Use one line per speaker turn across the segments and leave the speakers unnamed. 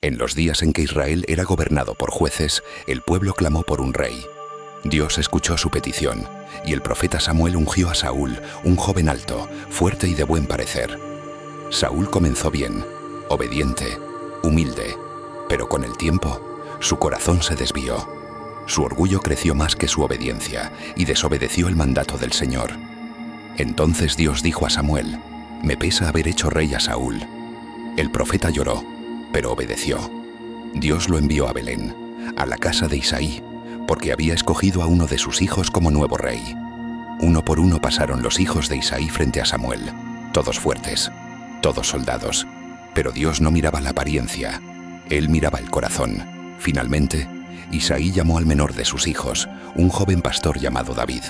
En los días en que Israel era gobernado por jueces, el pueblo clamó por un rey. Dios escuchó su petición, y el profeta Samuel ungió a Saúl, un joven alto, fuerte y de buen parecer. Saúl comenzó bien, obediente, humilde, pero con el tiempo, su corazón se desvió. Su orgullo creció más que su obediencia, y desobedeció el mandato del Señor. Entonces Dios dijo a Samuel: «Me pesa haber hecho rey a Saúl». El profeta lloró, pero obedeció. Dios lo envió a Belén, a la casa de Isaí, porque había escogido a uno de sus hijos como nuevo rey. Uno por uno pasaron los hijos de Isaí frente a Samuel, todos fuertes, todos soldados, pero Dios no miraba la apariencia, Él miraba el corazón. Finalmente, Isaí llamó al menor de sus hijos, un joven pastor llamado David.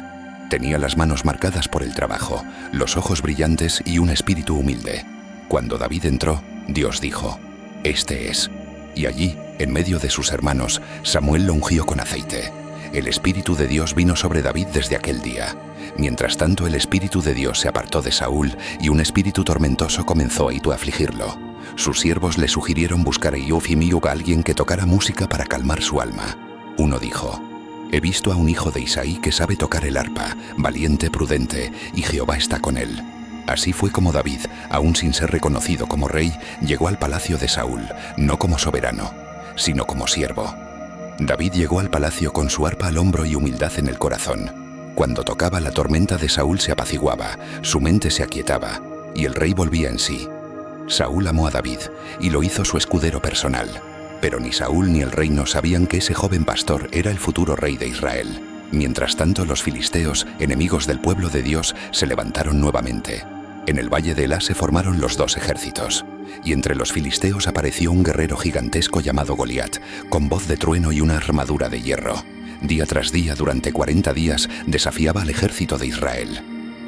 Tenía las manos marcadas por el trabajo, los ojos brillantes y un espíritu humilde. Cuando David entró, Dios dijo: «Este es». Y allí, en medio de sus hermanos, Samuel lo ungió con aceite. El Espíritu de Dios vino sobre David desde aquel día. Mientras tanto, el Espíritu de Dios se apartó de Saúl y un espíritu tormentoso comenzó a afligirlo. Sus siervos le sugirieron buscar a Eufimiu, a alguien que tocara música para calmar su alma. Uno dijo: «He visto a un hijo de Isaí que sabe tocar el arpa, valiente, prudente, y Jehová está con él». Así fue como David, aún sin ser reconocido como rey, llegó al palacio de Saúl, no como soberano, sino como siervo. David llegó al palacio con su arpa al hombro y humildad en el corazón. Cuando tocaba, la tormenta de Saúl se apaciguaba, su mente se aquietaba, y el rey volvía en sí. Saúl amó a David, y lo hizo su escudero personal. Pero ni Saúl ni el reino sabían que ese joven pastor era el futuro rey de Israel. Mientras tanto, los filisteos, enemigos del pueblo de Dios, se levantaron nuevamente. En el valle de Elá se formaron los dos ejércitos, y entre los filisteos apareció un guerrero gigantesco llamado Goliat, con voz de trueno y una armadura de hierro. Día tras día, durante 40 días, desafiaba al ejército de Israel.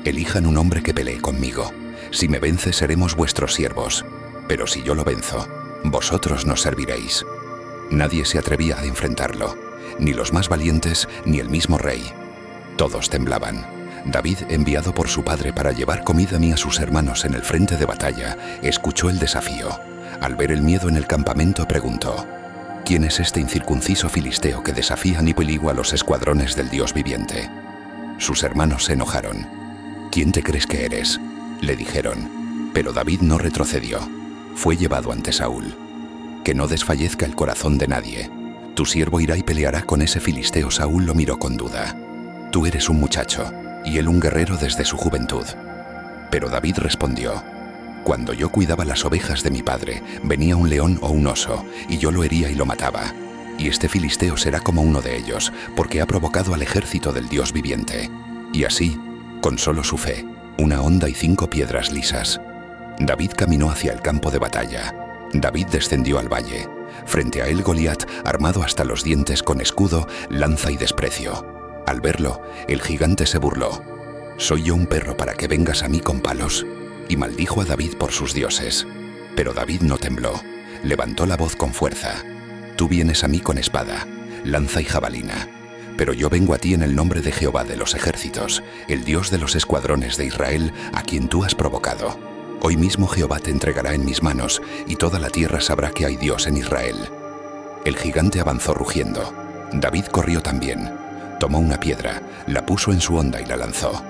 «Elijan un hombre que pelee conmigo. Si me vence, seremos vuestros siervos. Pero si yo lo venzo, vosotros nos serviréis». Nadie se atrevía a enfrentarlo, ni los más valientes, ni el mismo rey. Todos temblaban. David, enviado por su padre para llevar comida a sus hermanos en el frente de batalla, escuchó el desafío. Al ver el miedo en el campamento, preguntó: «¿Quién es este incircunciso filisteo que desafía a los escuadrones del Dios viviente?». Sus hermanos se enojaron. «¿Quién te crees que eres?», le dijeron. Pero David no retrocedió. Fue llevado ante Saúl. «Que no desfallezca el corazón de nadie. Tu siervo irá y peleará con ese filisteo». Saúl lo miró con duda. «Tú eres un muchacho, y él un guerrero desde su juventud». Pero David respondió: «Cuando yo cuidaba las ovejas de mi padre, venía un león o un oso, y yo lo hería y lo mataba. Y este filisteo será como uno de ellos, porque ha provocado al ejército del Dios viviente». Y así, con solo su fe, una honda y 5 piedras lisas, David caminó hacia el campo de batalla. David descendió al valle. Frente a él Goliat, armado hasta los dientes con escudo, lanza y desprecio. Al verlo, el gigante se burló. «¿Soy yo un perro para que vengas a mí con palos?», y maldijo a David por sus dioses. Pero David no tembló, levantó la voz con fuerza: «Tú vienes a mí con espada, lanza y jabalina, pero yo vengo a ti en el nombre de Jehová de los ejércitos, el Dios de los escuadrones de Israel, a quien tú has provocado. Hoy mismo Jehová te entregará en mis manos, y toda la tierra sabrá que hay Dios en Israel». El gigante avanzó rugiendo. David corrió también. Tomó una piedra, la puso en su honda y la lanzó.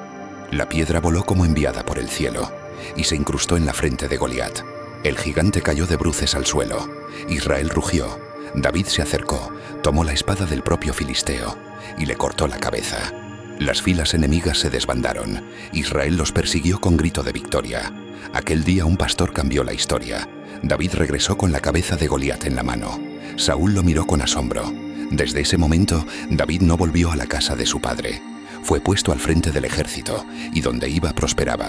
La piedra voló como enviada por el cielo, y se incrustó en la frente de Goliat. El gigante cayó de bruces al suelo. Israel rugió. David se acercó, tomó la espada del propio filisteo, y le cortó la cabeza. Las filas enemigas se desbandaron. Israel los persiguió con grito de victoria. Aquel día un pastor cambió la historia. David regresó con la cabeza de Goliat en la mano. Saúl lo miró con asombro. Desde ese momento, David no volvió a la casa de su padre. Fue puesto al frente del ejército, y donde iba prosperaba.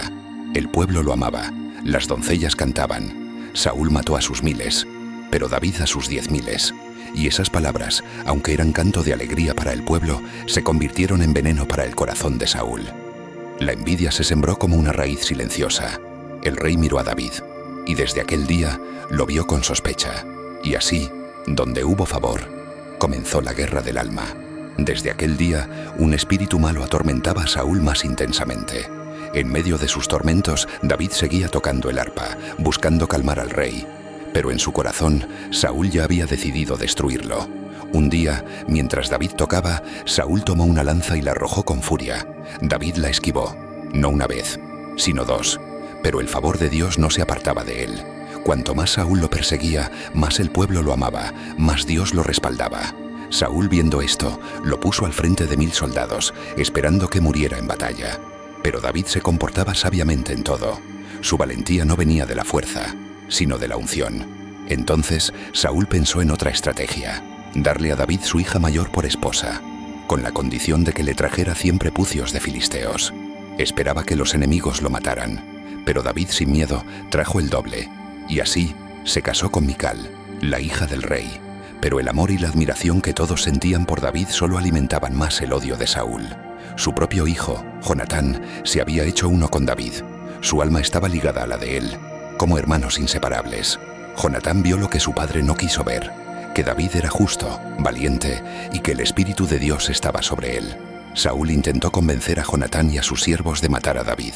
El pueblo lo amaba, las doncellas cantaban. Saúl mató a sus 1000, pero David a sus 10.000. Y esas palabras, aunque eran canto de alegría para el pueblo, se convirtieron en veneno para el corazón de Saúl. La envidia se sembró como una raíz silenciosa. El rey miró a David, y desde aquel día lo vio con sospecha. Y así, donde hubo favor, comenzó la guerra del alma. Desde aquel día, un espíritu malo atormentaba a Saúl más intensamente. En medio de sus tormentos, David seguía tocando el arpa, buscando calmar al rey. Pero en su corazón, Saúl ya había decidido destruirlo. Un día, mientras David tocaba, Saúl tomó una lanza y la arrojó con furia. David la esquivó, no una vez, sino 2. Pero el favor de Dios no se apartaba de él. Cuanto más Saúl lo perseguía, más el pueblo lo amaba, más Dios lo respaldaba. Saúl, viendo esto, lo puso al frente de 1000 soldados, esperando que muriera en batalla. Pero David se comportaba sabiamente en todo. Su valentía no venía de la fuerza, sino de la unción. Entonces, Saúl pensó en otra estrategia: darle a David su hija mayor por esposa, con la condición de que le trajera 100 prepucios de filisteos. Esperaba que los enemigos lo mataran, pero David, sin miedo, trajo el doble, y así se casó con Mical, la hija del rey. Pero el amor y la admiración que todos sentían por David solo alimentaban más el odio de Saúl. Su propio hijo, Jonatán, se había hecho uno con David. Su alma estaba ligada a la de él, como hermanos inseparables. Jonatán vio lo que su padre no quiso ver: que David era justo, valiente y que el Espíritu de Dios estaba sobre él. Saúl intentó convencer a Jonatán y a sus siervos de matar a David.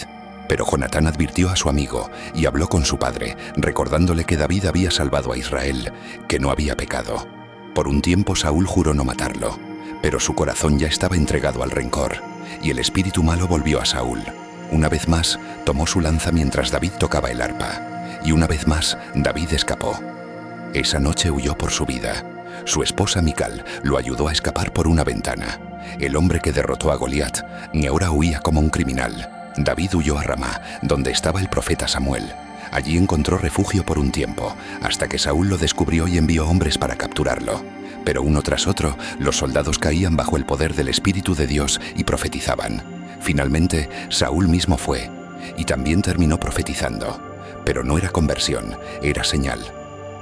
Pero Jonatán advirtió a su amigo y habló con su padre, recordándole que David había salvado a Israel, que no había pecado. Por un tiempo Saúl juró no matarlo, pero su corazón ya estaba entregado al rencor, y el espíritu malo volvió a Saúl. Una vez más, tomó su lanza mientras David tocaba el arpa, y una vez más, David escapó. Esa noche huyó por su vida. Su esposa Mical lo ayudó a escapar por una ventana. El hombre que derrotó a Goliat ahora huía como un criminal. David huyó a Ramá, donde estaba el profeta Samuel. Allí encontró refugio por un tiempo, hasta que Saúl lo descubrió y envió hombres para capturarlo. Pero uno tras otro, los soldados caían bajo el poder del Espíritu de Dios y profetizaban. Finalmente, Saúl mismo fue, y también terminó profetizando. Pero no era conversión, era señal.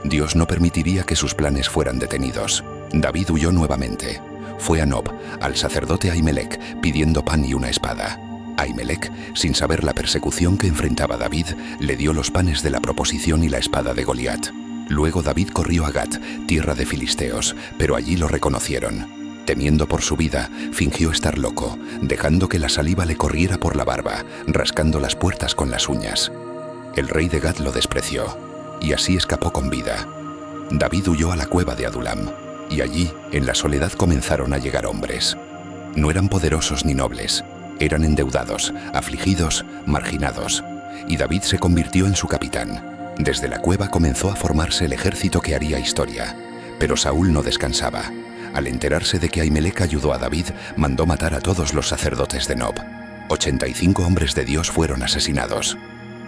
Dios no permitiría que sus planes fueran detenidos. David huyó nuevamente. Fue a Nob, al sacerdote Ahimelech, pidiendo pan y una espada. Ahimelech, sin saber la persecución que enfrentaba David, le dio los panes de la proposición y la espada de Goliat. Luego David corrió a Gat, tierra de filisteos, pero allí lo reconocieron. Temiendo por su vida, fingió estar loco, dejando que la saliva le corriera por la barba, rascando las puertas con las uñas. El rey de Gat lo despreció, y así escapó con vida. David huyó a la cueva de Adulam, y allí, en la soledad, comenzaron a llegar hombres. No eran poderosos ni nobles, eran endeudados, afligidos, marginados, y David se convirtió en su capitán. Desde la cueva comenzó a formarse el ejército que haría historia, pero Saúl no descansaba. Al enterarse de que Ahimelech ayudó a David, mandó matar a todos los sacerdotes de Nob. 85 hombres de Dios fueron asesinados.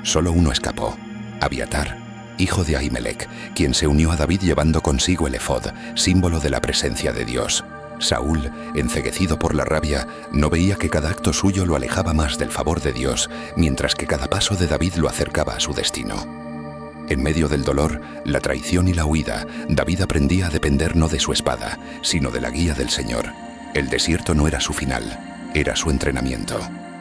Solo uno escapó: Abiatar, hijo de Ahimelech, quien se unió a David llevando consigo el efod, símbolo de la presencia de Dios. Saúl, enceguecido por la rabia, no veía que cada acto suyo lo alejaba más del favor de Dios, mientras que cada paso de David lo acercaba a su destino. En medio del dolor, la traición y la huida, David aprendía a depender no de su espada, sino de la guía del Señor. El desierto no era su final, era su entrenamiento.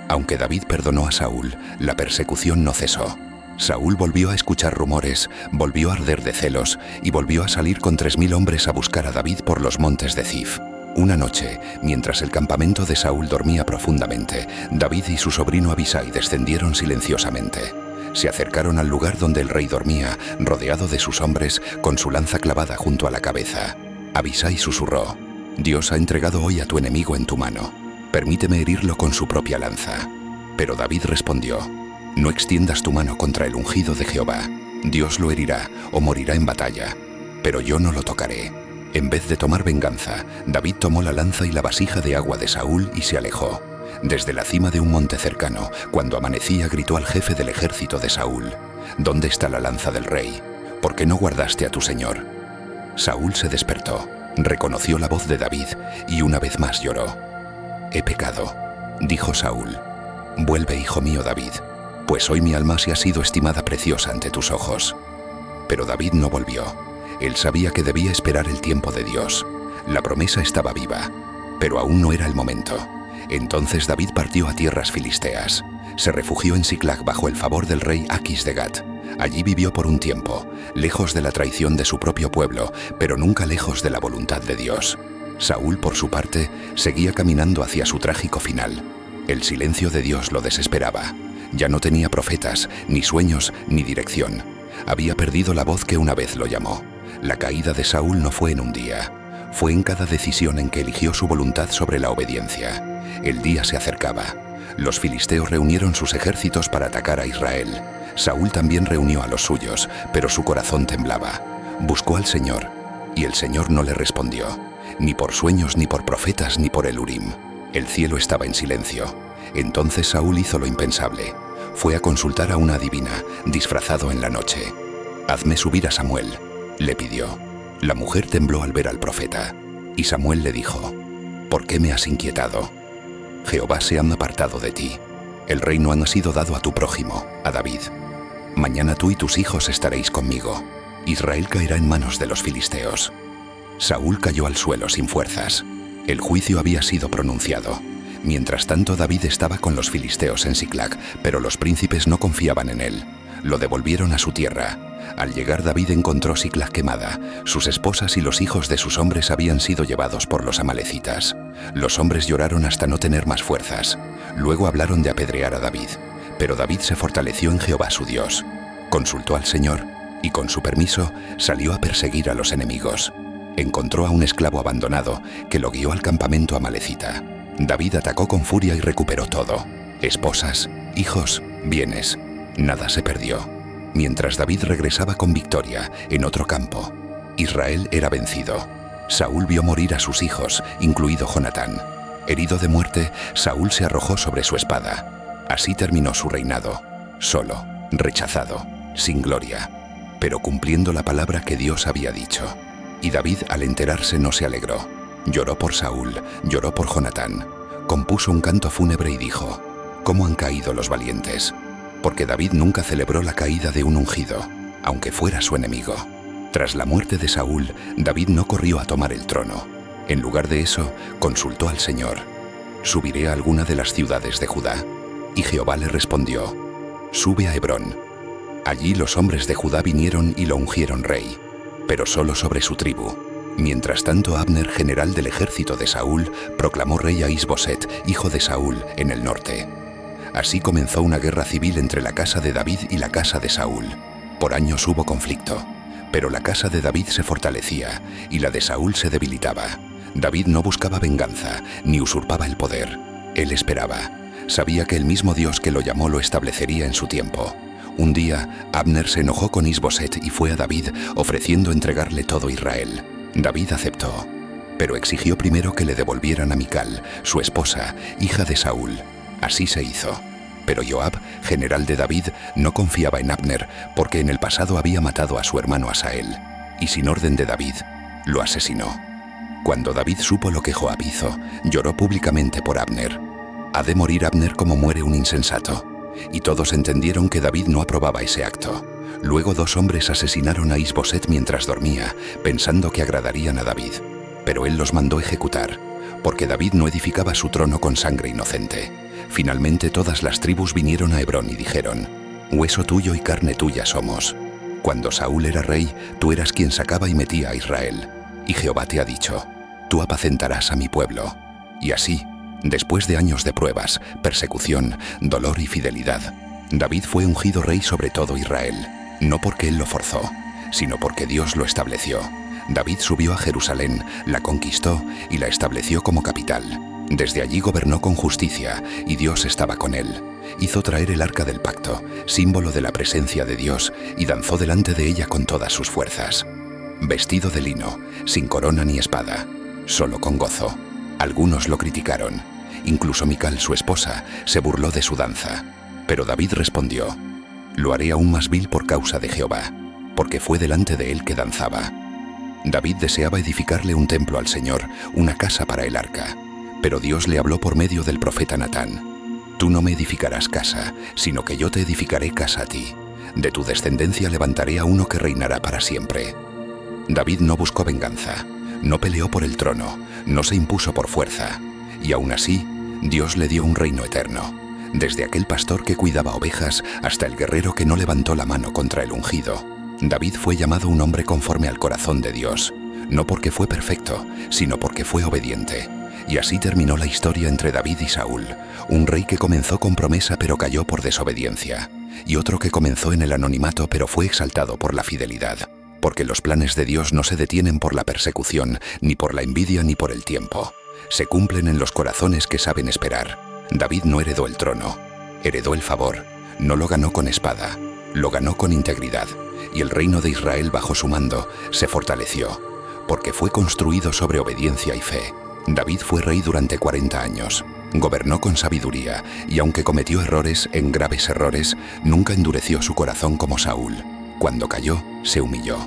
Aunque David perdonó a Saúl, la persecución no cesó. Saúl volvió a escuchar rumores, volvió a arder de celos y volvió a salir con 3000 hombres a buscar a David por los montes de Zif. Una noche, mientras el campamento de Saúl dormía profundamente, David y su sobrino Abisai descendieron silenciosamente. Se acercaron al lugar donde el rey dormía, rodeado de sus hombres, con su lanza clavada junto a la cabeza. Abisai susurró: «Dios ha entregado hoy a tu enemigo en tu mano. Permíteme herirlo con su propia lanza». Pero David respondió: «No extiendas tu mano contra el ungido de Jehová. Dios lo herirá o morirá en batalla, pero yo no lo tocaré». En vez de tomar venganza, David tomó la lanza y la vasija de agua de Saúl y se alejó. Desde la cima de un monte cercano, cuando amanecía, gritó al jefe del ejército de Saúl: «¿Dónde está la lanza del rey? ¿Por qué no guardaste a tu señor?». Saúl se despertó, reconoció la voz de David y una vez más lloró. «He pecado», dijo Saúl. «Vuelve, hijo mío David, pues hoy mi alma se ha sido estimada preciosa ante tus ojos». Pero David no volvió. Él sabía que debía esperar el tiempo de Dios. La promesa estaba viva, pero aún no era el momento. Entonces David partió a tierras filisteas. Se refugió en Siclag bajo el favor del rey Aquis de Gat. Allí vivió por un tiempo, lejos de la traición de su propio pueblo, pero nunca lejos de la voluntad de Dios. Saúl, por su parte, seguía caminando hacia su trágico final. El silencio de Dios lo desesperaba. Ya no tenía profetas, ni sueños, ni dirección. Había perdido la voz que una vez lo llamó. La caída de Saúl no fue en un día. Fue en cada decisión en que eligió su voluntad sobre la obediencia. El día se acercaba. Los filisteos reunieron sus ejércitos para atacar a Israel. Saúl también reunió a los suyos, pero su corazón temblaba. Buscó al Señor, y el Señor no le respondió, ni por sueños, ni por profetas, ni por el Urim. El cielo estaba en silencio. Entonces Saúl hizo lo impensable. Fue a consultar a una adivina, disfrazado en la noche. «Hazme subir a Samuel», le pidió. La mujer tembló al ver al profeta, y Samuel le dijo, «¿Por qué me has inquietado? Jehová se ha apartado de ti. El reino ha sido dado a tu prójimo, a David. Mañana tú y tus hijos estaréis conmigo. Israel caerá en manos de los filisteos». Saúl cayó al suelo sin fuerzas. El juicio había sido pronunciado. Mientras tanto, David estaba con los filisteos en Siclag, pero los príncipes no confiaban en él. Lo devolvieron a su tierra. Al llegar, David encontró Siclag quemada. Sus esposas y los hijos de sus hombres habían sido llevados por los amalecitas. Los hombres lloraron hasta no tener más fuerzas. Luego hablaron de apedrear a David. Pero David se fortaleció en Jehová su Dios. Consultó al Señor y, con su permiso, salió a perseguir a los enemigos. Encontró a un esclavo abandonado que lo guió al campamento amalecita. David atacó con furia y recuperó todo: esposas, hijos, bienes. Nada se perdió. Mientras David regresaba con victoria en otro campo, Israel era vencido. Saúl vio morir a sus hijos, incluido Jonatán. Herido de muerte, Saúl se arrojó sobre su espada. Así terminó su reinado, solo, rechazado, sin gloria, pero cumpliendo la palabra que Dios había dicho. Y David, al enterarse, no se alegró. Lloró por Saúl, lloró por Jonatán. Compuso un canto fúnebre y dijo: «¿Cómo han caído los valientes?». Porque David nunca celebró la caída de un ungido, aunque fuera su enemigo. Tras la muerte de Saúl, David no corrió a tomar el trono. En lugar de eso, consultó al Señor: «¿Subiré a alguna de las ciudades de Judá?». Y Jehová le respondió: «Sube a Hebrón». Allí los hombres de Judá vinieron y lo ungieron rey, pero solo sobre su tribu. Mientras tanto, Abner, general del ejército de Saúl, proclamó rey a Is-Boset, hijo de Saúl, en el norte. Así comenzó una guerra civil entre la casa de David y la casa de Saúl. Por años hubo conflicto, pero la casa de David se fortalecía y la de Saúl se debilitaba. David no buscaba venganza, ni usurpaba el poder. Él esperaba. Sabía que el mismo Dios que lo llamó lo establecería en su tiempo. Un día, Abner se enojó con Is-Boset y fue a David ofreciendo entregarle todo Israel. David aceptó, pero exigió primero que le devolvieran a Mical, su esposa, hija de Saúl. Así se hizo. Pero Joab, general de David, no confiaba en Abner porque en el pasado había matado a su hermano Asael, y sin orden de David, lo asesinó. Cuando David supo lo que Joab hizo, lloró públicamente por Abner. «Ha de morir Abner como muere un insensato». Y todos entendieron que David no aprobaba ese acto. Luego 2 hombres asesinaron a Is-Boset mientras dormía, pensando que agradarían a David. Pero él los mandó ejecutar, porque David no edificaba su trono con sangre inocente. Finalmente todas las tribus vinieron a Hebrón y dijeron: «Hueso tuyo y carne tuya somos. Cuando Saúl era rey, tú eras quien sacaba y metía a Israel. Y Jehová te ha dicho: tú apacentarás a mi pueblo». Y así, después de años de pruebas, persecución, dolor y fidelidad, David fue ungido rey sobre todo Israel, no porque él lo forzó, sino porque Dios lo estableció. David subió a Jerusalén, la conquistó y la estableció como capital. Desde allí gobernó con justicia y Dios estaba con él. Hizo traer el arca del pacto, símbolo de la presencia de Dios, y danzó delante de ella con todas sus fuerzas. Vestido de lino, sin corona ni espada, solo con gozo. Algunos lo criticaron. Incluso Mical, su esposa, se burló de su danza. Pero David respondió: «Lo haré aún más vil por causa de Jehová, porque fue delante de él que danzaba». David deseaba edificarle un templo al Señor, una casa para el arca. Pero Dios le habló por medio del profeta Natán: «Tú no me edificarás casa, sino que yo te edificaré casa a ti. De tu descendencia levantaré a uno que reinará para siempre». David no buscó venganza, no peleó por el trono, no se impuso por fuerza. Y aún así, Dios le dio un reino eterno. Desde aquel pastor que cuidaba ovejas hasta el guerrero que no levantó la mano contra el ungido, David fue llamado un hombre conforme al corazón de Dios, no porque fue perfecto, sino porque fue obediente. Y así terminó la historia entre David y Saúl, un rey que comenzó con promesa pero cayó por desobediencia. y otro que comenzó en el anonimato pero fue exaltado por la fidelidad. Porque los planes de Dios no se detienen por la persecución, ni por la envidia, ni por el tiempo. Se cumplen en los corazones que saben esperar. David no heredó el trono, heredó el favor. No lo ganó con espada, lo ganó con integridad. Y el reino de Israel bajo su mando se fortaleció, porque fue construido sobre obediencia y fe. David fue rey durante 40 años. Gobernó con sabiduría, y aunque cometió errores, graves errores, nunca endureció su corazón como Saúl. Cuando cayó, se humilló.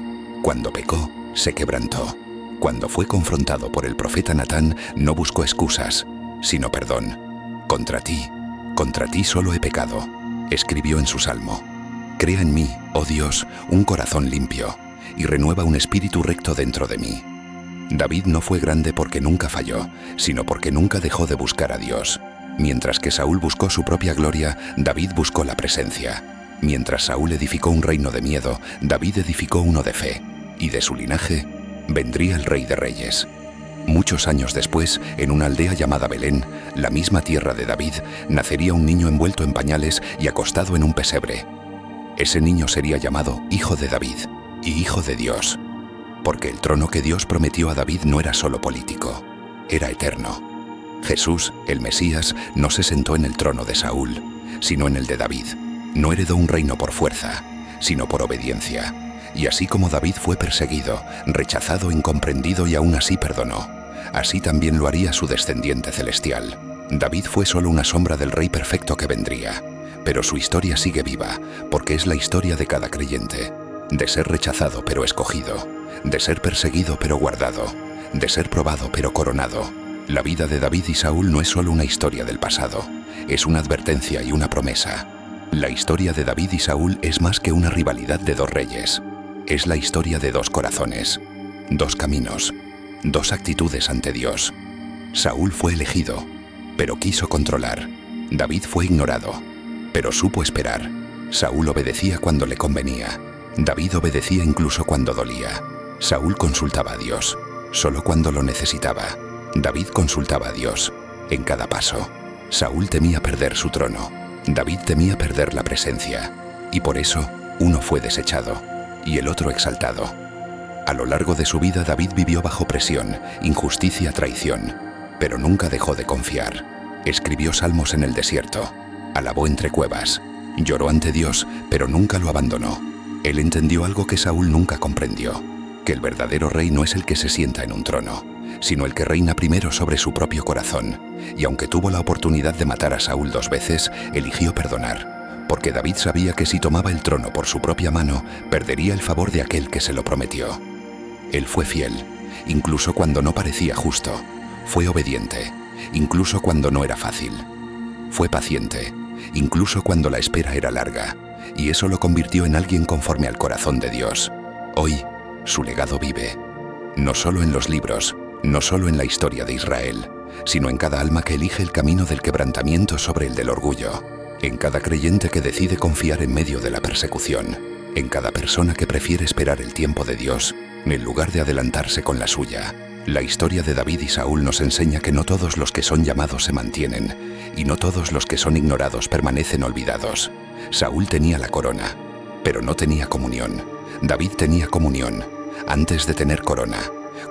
Cuando pecó, se quebrantó. Cuando fue confrontado por el profeta Natán, no buscó excusas, sino perdón. Contra ti solo he pecado, escribió en su salmo. Crea en mí, oh Dios, un corazón limpio, y renueva un espíritu recto dentro de mí. David no fue grande porque nunca falló, sino porque nunca dejó de buscar a Dios. Mientras que Saúl buscó su propia gloria, David buscó la presencia. Mientras Saúl edificó un reino de miedo, David edificó uno de fe, y de su linaje vendría el Rey de Reyes. Muchos años después, en una aldea llamada Belén, la misma tierra de David, nacería un niño envuelto en pañales y acostado en un pesebre. Ese niño sería llamado Hijo de David y Hijo de Dios, porque el trono que Dios prometió a David no era solo político, era eterno. Jesús, el Mesías, no se sentó en el trono de Saúl, sino en el de David. No heredó un reino por fuerza, sino por obediencia. Y así como David fue perseguido, rechazado, incomprendido y aún así perdonó, así también lo haría su descendiente celestial. David fue solo una sombra del Rey perfecto que vendría, pero su historia sigue viva, porque es la historia de cada creyente, de ser rechazado pero escogido, de ser perseguido pero guardado, de ser probado pero coronado. La vida de David y Saúl no es solo una historia del pasado, es una advertencia y una promesa. La historia de David y Saúl es más que una rivalidad de dos reyes. Es la historia de dos corazones, dos caminos, dos actitudes ante Dios. Saúl fue elegido, pero quiso controlar. David fue ignorado, pero supo esperar. Saúl obedecía cuando le convenía. David obedecía incluso cuando dolía. Saúl consultaba a Dios, solo cuando lo necesitaba. David consultaba a Dios, en cada paso. Saúl temía perder su trono. David temía perder la presencia, y por eso uno fue desechado y el otro exaltado. A lo largo de su vida David vivió bajo presión, injusticia, traición, pero nunca dejó de confiar. Escribió salmos en el desierto, alabó entre cuevas, lloró ante Dios, pero nunca lo abandonó. Él entendió algo que Saúl nunca comprendió, que el verdadero rey no es el que se sienta en un trono, sino el que reina primero sobre su propio corazón. Y aunque tuvo la oportunidad de matar a Saúl 2 veces, eligió perdonar, porque David sabía que si tomaba el trono por su propia mano, perdería el favor de aquel que se lo prometió. Él fue fiel, incluso cuando no parecía justo. Fue obediente, incluso cuando no era fácil. Fue paciente, incluso cuando la espera era larga, y eso lo convirtió en alguien conforme al corazón de Dios. Hoy, su legado vive, no solo en los libros, no solo en la historia de Israel, sino en cada alma que elige el camino del quebrantamiento sobre el del orgullo, en cada creyente que decide confiar en medio de la persecución, en cada persona que prefiere esperar el tiempo de Dios, en lugar de adelantarse con la suya. La historia de David y Saúl nos enseña que no todos los que son llamados se mantienen, y no todos los que son ignorados permanecen olvidados. Saúl tenía la corona, pero no tenía comunión. David tenía comunión, antes de tener corona.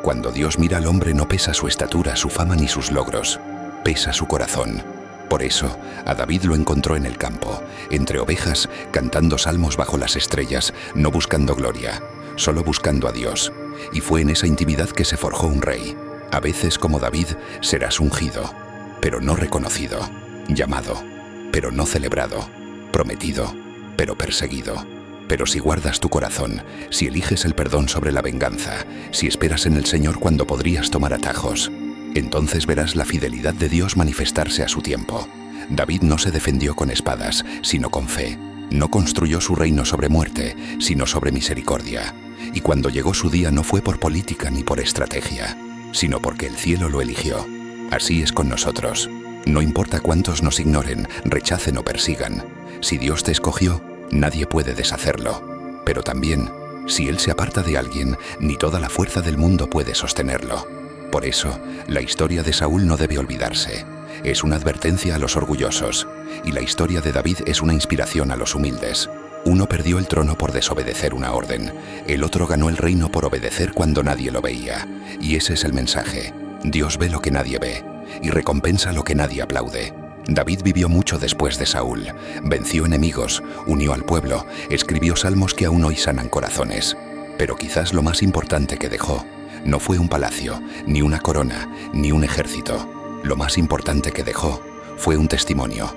Cuando Dios mira al hombre no pesa su estatura, su fama ni sus logros, pesa su corazón. Por eso, a David lo encontró en el campo, entre ovejas, cantando salmos bajo las estrellas, no buscando gloria, solo buscando a Dios. Y fue en esa intimidad que se forjó un rey. A veces, como David, serás ungido, pero no reconocido, llamado, pero no celebrado, prometido, pero perseguido. Pero si guardas tu corazón, si eliges el perdón sobre la venganza, si esperas en el Señor cuando podrías tomar atajos, entonces verás la fidelidad de Dios manifestarse a su tiempo. David no se defendió con espadas, sino con fe. No construyó su reino sobre muerte, sino sobre misericordia. Y cuando llegó su día no fue por política ni por estrategia, sino porque el cielo lo eligió. Así es con nosotros. No importa cuántos nos ignoren, rechacen o persigan. Si Dios te escogió, nadie puede deshacerlo. Pero también, si Él se aparta de alguien, ni toda la fuerza del mundo puede sostenerlo. Por eso, la historia de Saúl no debe olvidarse. Es una advertencia a los orgullosos. y la historia de David es una inspiración a los humildes. Uno perdió el trono por desobedecer una orden, el otro ganó el reino por obedecer cuando nadie lo veía. Y ese es el mensaje: Dios ve lo que nadie ve y recompensa lo que nadie aplaude. David vivió mucho después de Saúl, venció enemigos, unió al pueblo, escribió salmos que aún hoy sanan corazones. Pero quizás lo más importante que dejó no fue un palacio, ni una corona, ni un ejército. Lo más importante que dejó fue un testimonio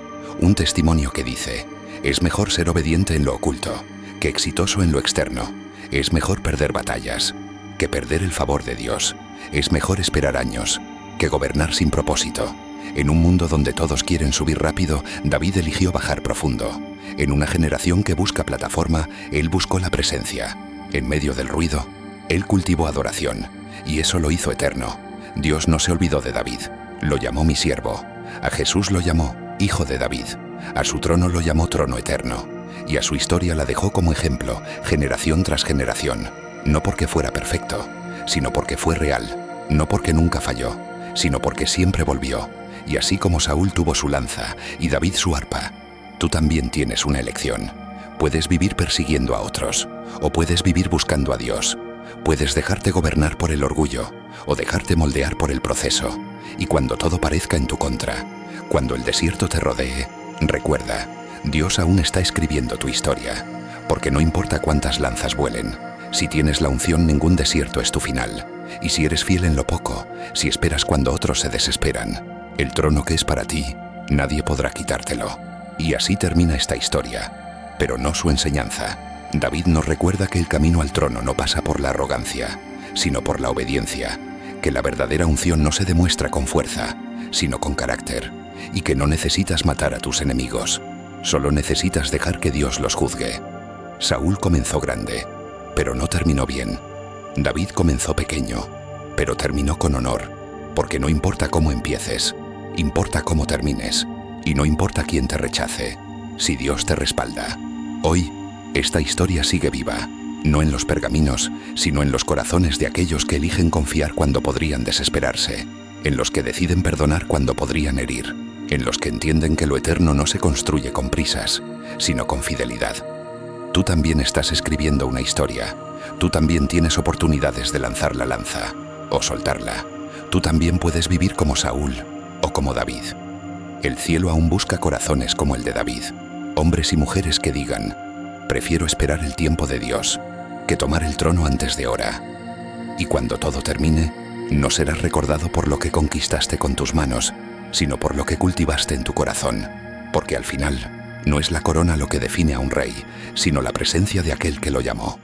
que dice: es mejor ser obediente en lo oculto que exitoso en lo externo. Es mejor perder batallas que perder el favor de Dios. Es mejor esperar años que gobernar sin propósito. En un mundo donde todos quieren subir rápido, David eligió bajar profundo. En una generación que busca plataforma, él buscó la presencia. En medio del ruido, él cultivó adoración, y eso lo hizo eterno. Dios no se olvidó de David, lo llamó mi siervo. A Jesús lo llamó Hijo de David. A su trono lo llamó trono eterno. Y a su historia la dejó como ejemplo, generación tras generación. No porque fuera perfecto, sino porque fue real. No porque nunca falló, sino porque siempre volvió. Y así como Saúl tuvo su lanza y David su arpa, tú también tienes una elección. Puedes vivir persiguiendo a otros, o puedes vivir buscando a Dios. Puedes dejarte gobernar por el orgullo, o dejarte moldear por el proceso. Y cuando todo parezca en tu contra, cuando el desierto te rodee, recuerda, Dios aún está escribiendo tu historia. Porque no importa cuántas lanzas vuelen, si tienes la unción, ningún desierto es tu final. Y si eres fiel en lo poco, si esperas cuando otros se desesperan, el trono que es para ti, nadie podrá quitártelo. Y así termina esta historia, pero no su enseñanza. David nos recuerda que el camino al trono no pasa por la arrogancia, sino por la obediencia, que la verdadera unción no se demuestra con fuerza, sino con carácter, y que no necesitas matar a tus enemigos, solo necesitas dejar que Dios los juzgue. Saúl comenzó grande, pero no terminó bien. David comenzó pequeño, pero terminó con honor, porque no importa cómo empieces, importa cómo termines, y no importa quién te rechace, si Dios te respalda. Hoy, esta historia sigue viva, no en los pergaminos, sino en los corazones de aquellos que eligen confiar cuando podrían desesperarse, en los que deciden perdonar cuando podrían herir, en los que entienden que lo eterno no se construye con prisas, sino con fidelidad. Tú también estás escribiendo una historia, tú también tienes oportunidades de lanzar la lanza, o soltarla. Tú también puedes vivir como Saúl o como David. El cielo aún busca corazones como el de David, hombres y mujeres que digan: prefiero esperar el tiempo de Dios que tomar el trono antes de hora. Y cuando todo termine, no serás recordado por lo que conquistaste con tus manos, sino por lo que cultivaste en tu corazón, porque al final no es la corona lo que define a un rey, sino la presencia de aquel que lo llamó.